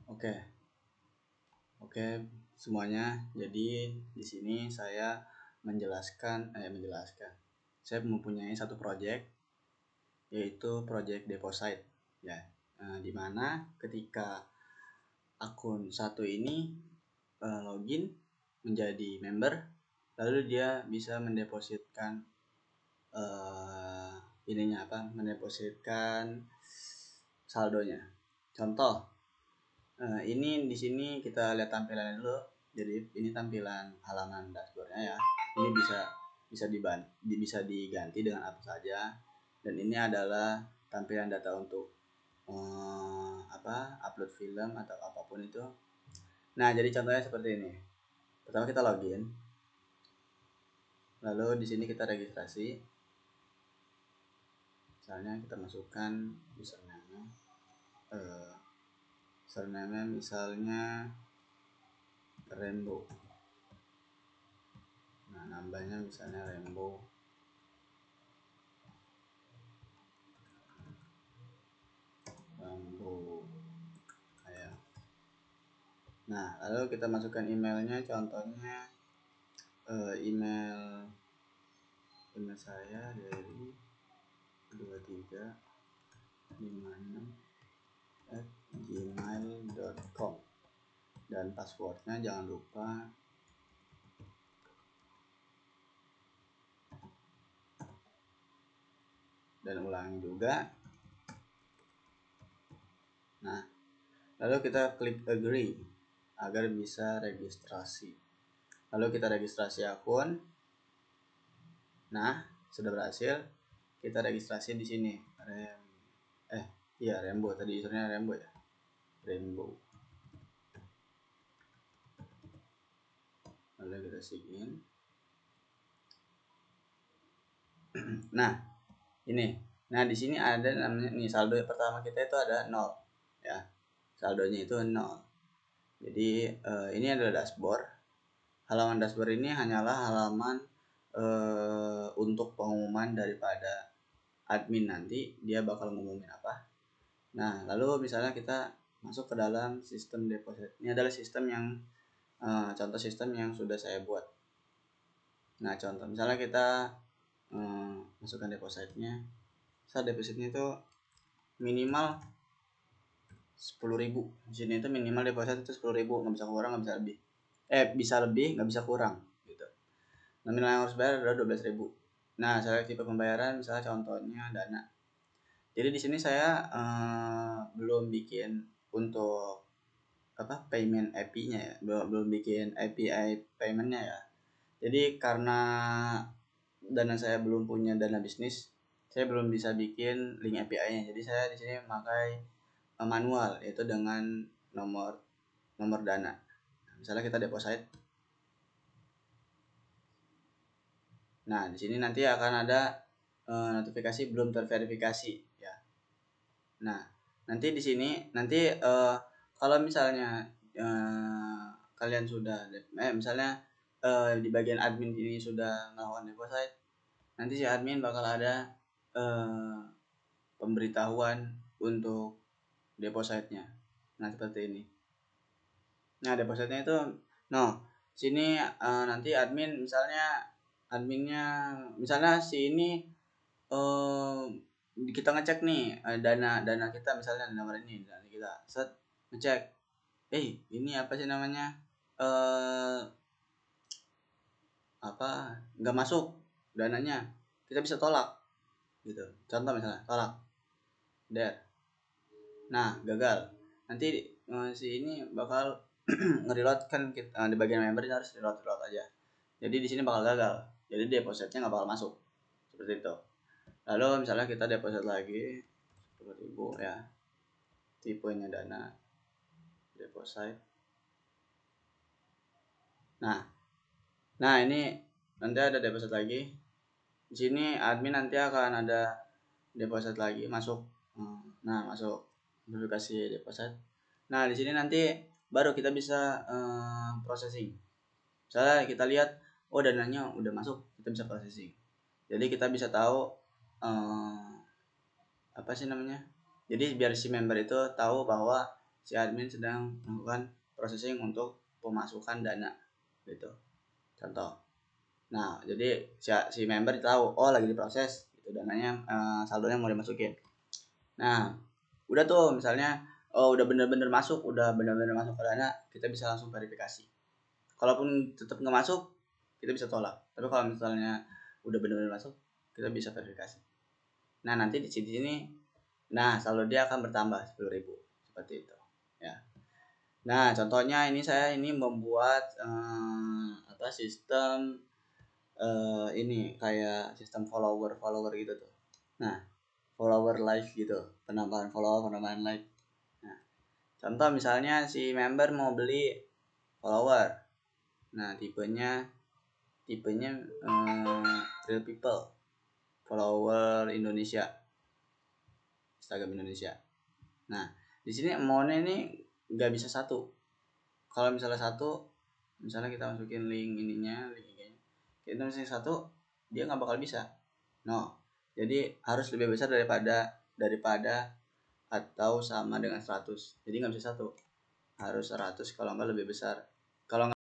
Oke, oke semuanya. Jadi di sini saya menjelaskan. Saya mempunyai satu project, yaitu project deposit ya. Di mana ketika akun satu ini login menjadi member, lalu dia bisa mendepositkan mendepositkan saldonya. Contoh, ini di sini kita lihat tampilannya dulu. Jadi ini tampilan halaman dashboardnya ya. Ini bisa diganti dengan apa saja. Dan ini adalah tampilan data untuk upload film atau apapun itu. Nah, jadi contohnya seperti ini. Pertama kita login. Lalu di sini kita registrasi. Misalnya kita masukkan username. Username misalnya Rainbow. Nah, nambahnya misalnya Rainbow. Kayak. Nah, lalu kita masukkan emailnya, contohnya email saya dari 2356@gmail.com, dan passwordnya jangan lupa dan ulangi juga. Nah, lalu kita klik agree agar bisa registrasi. Lalu kita registrasi akun. Nah, sudah berhasil. Kita registrasi di sini. Rainbow tadi usernya Rainbow ya. Rainbow. Lalu kita sign. Nah, ini. Nah, di sini ada namanya nih, saldo pertama kita itu ada 0 ya. Saldonya itu 0. Jadi ini adalah dashboard. Halaman dashboard ini hanyalah halaman untuk pengumuman daripada admin, nanti dia bakal ngumumin apa. Nah, lalu misalnya kita masuk ke dalam sistem deposit. Ini adalah sistem yang contoh sistem yang sudah saya buat. Nah, contoh misalnya kita masukkan depositnya. Depositnya itu minimal 10.000. Di sini itu minimal deposit itu 10.000, nggak bisa kurang, nggak bisa lebih. Bisa lebih, nggak bisa kurang gitu. Nominal yang harus bayar adalah 12.000. Nah, saya tipe pembayaran misalnya contohnya Dana. Jadi di sini saya belum bikin untuk payment API-nya ya, belum bikin API payment-nya ya. Jadi karena Dana saya belum punya Dana bisnis, saya belum bisa bikin link API-nya. Jadi saya di sini memakai manual, yaitu dengan nomor Dana. Misalnya kita deposit. Nah, di sini nanti akan ada notifikasi belum terverifikasi ya. Nah, nanti di sini kalau misalnya kalian sudah misalnya di bagian admin ini sudah melakukan deposit, nanti si admin bakal ada pemberitahuan untuk depositnya. Nah, seperti ini. Nah, depositnya itu sini nanti adminnya si ini kita ngecek nih dana kita, misalnya nomor ini, dana kita ngecek ini apa sih namanya nggak masuk dananya, kita bisa tolak gitu. Contoh misalnya tolak nah gagal, nanti si ini bakal nge-reload kan kita, di bagian member harus reload aja. Jadi di sini bakal gagal. Jadi depositnya nggak bakal masuk. Seperti itu. Lalu misalnya kita deposit lagi 10.000 ya. Tipenya Dana deposit. Nah, ini nanti ada deposit lagi. Di sini admin nanti akan ada deposit lagi masuk. Nah, masuk verifikasi deposit. Nah, di sini nanti baru kita bisa processing. Misalnya kita lihat dananya udah masuk, kita bisa processing. Jadi kita bisa tahu jadi biar si member itu tahu bahwa si admin sedang melakukan processing untuk pemasukan dana gitu, contoh. Nah jadi si member tahu oh lagi diproses itu dananya, saldonya mau dimasukin. Nah udah tuh misalnya udah bener-bener masuk ke dana, kita bisa langsung verifikasi. Kalaupun tetap nggak masuk, kita bisa tolak. Tapi kalau misalnya udah bener-bener masuk, kita bisa verifikasi. Nah nanti di sini, nah saldo dia akan bertambah 10.000 seperti itu ya. Nah contohnya saya membuat sistem ini kayak sistem follower gitu tuh. Nah follower live gitu, penambahan follower, penambahan like. Nah contoh misalnya si member mau beli follower, nah tipenya real people, follower Indonesia, Instagram Indonesia. Nah di sini amountnya ini nggak bisa satu. Kalau misalnya satu, misalnya kita masukin link ininya, kita masukin satu, dia nggak bakal bisa. No, jadi harus lebih besar daripada atau sama dengan 100. Jadi nggak bisa satu, harus 100, kalau nggak lebih besar. Kalau